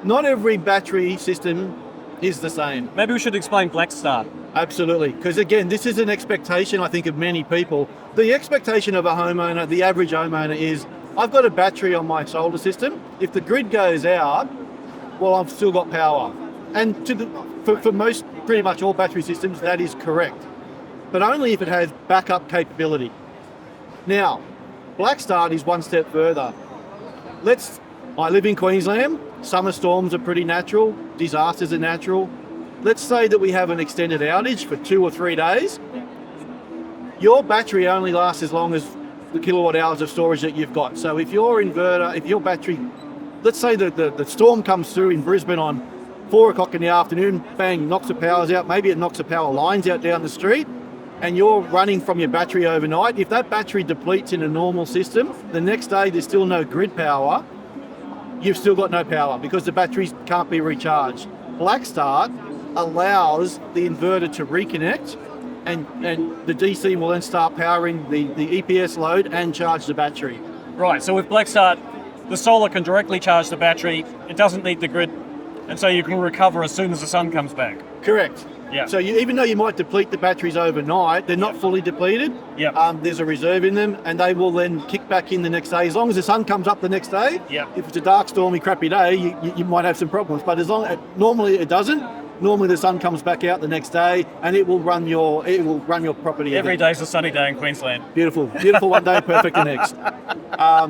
not every battery system is the same. Maybe we should explain Blackstart. Absolutely, because again, this is an expectation, I think, of many people. The expectation of a homeowner, the average homeowner, is I've got a battery on my solar system. If the grid goes out, well, I've still got power. And for most, pretty much all battery systems, that is correct, but only if it has backup capability. Now, Blackstart is one step further. I live in Queensland. Summer storms are pretty natural. Disasters are natural. Let's say that we have an extended outage for 2 or 3 days. Your battery only lasts as long as the kilowatt hours of storage that you've got. So if your battery, let's say that the storm comes through in Brisbane on 4 o'clock in the afternoon, bang, knocks the powers out, maybe it knocks the power lines out down the street, and you're running from your battery overnight. If that battery depletes in a normal system, the next day there's still no grid power, you've still got no power because the batteries can't be recharged. Blackstart allows the inverter to reconnect, and the DC will then start powering the EPS load and charge the battery. Right, so with Blackstart, the solar can directly charge the battery, it doesn't need the grid, and so you can recover as soon as the sun comes back. Correct. Yeah. So even though you might deplete the batteries overnight, they're not fully depleted. Yeah. There's a reserve in them, and they will then kick back in the next day. As long as the sun comes up the next day, yeah. If it's a dark, stormy, crappy day, you might have some problems. But normally it doesn't. Normally the sun comes back out the next day, and it will run your property. Every day's a sunny day in Queensland. Beautiful one day, perfect the next.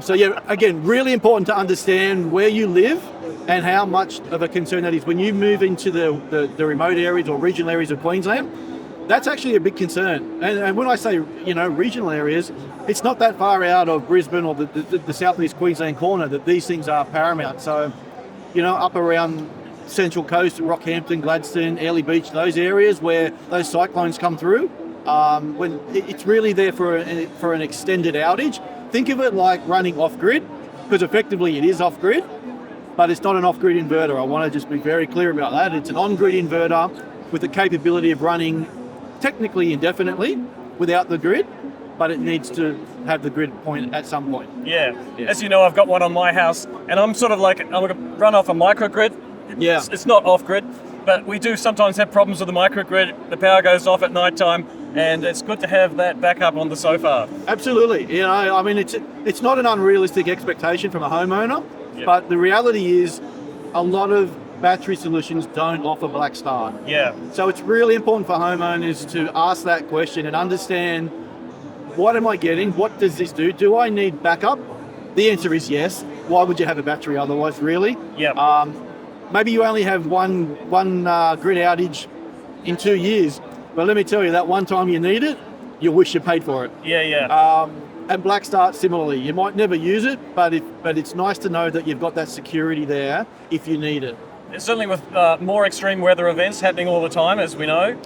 So yeah, again, really important to understand where you live and how much of a concern that is. When you move into the remote areas or regional areas of Queensland, that's actually a big concern. And when I say regional areas, it's not that far out of Brisbane or the southeast Queensland corner that these things are paramount. So up around Central Coast, Rockhampton, Gladstone, Airlie Beach, those areas where those cyclones come through, when it's really there for an extended outage. Think of it like running off-grid, because effectively it is off-grid, but it's not an off-grid inverter. I want to just be very clear about that. It's an on-grid inverter with the capability of running technically indefinitely without the grid, but it needs to have the grid point at some point. Yeah. As you know, I've got one on my house, and I'm sort of like, I'm going to run off a microgrid. Yeah. It's not off-grid, but we do sometimes have problems with the microgrid. The power goes off at night time, and it's good to have that backup on the SOFAR. Absolutely. I mean, it's not an unrealistic expectation from a homeowner, but the reality is a lot of battery solutions don't offer Blackstart. Yeah. So it's really important for homeowners to ask that question and understand, what am I getting? What does this do? Do I need backup? The answer is yes. Why would you have a battery otherwise, really? Yeah. Maybe you only have one grid outage in 2 years, but let me tell you, that one time you need it, you wish you paid for it. Yeah. And Blackstart similarly, you might never use it, but it's nice to know that you've got that security there if you need it. Certainly with more extreme weather events happening all the time, as we know,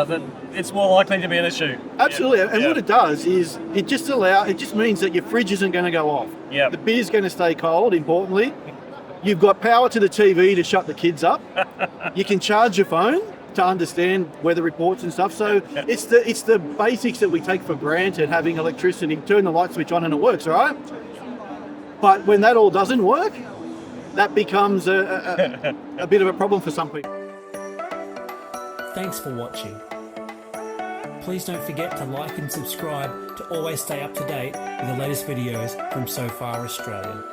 then it's more likely to be an issue. Absolutely, and what it does is it just means that your fridge isn't going to go off. Yeah. The beer's going to stay cold, importantly. You've got power to the TV to shut the kids up. You can charge your phone to understand weather reports and stuff. So it's the basics that we take for granted, having electricity, turn the light switch on and it works, all right? But when that all doesn't work, that becomes a bit of a problem for some people. Thanks for watching. Please don't forget to like and subscribe to always stay up to date with the latest videos from SOFAR Australia.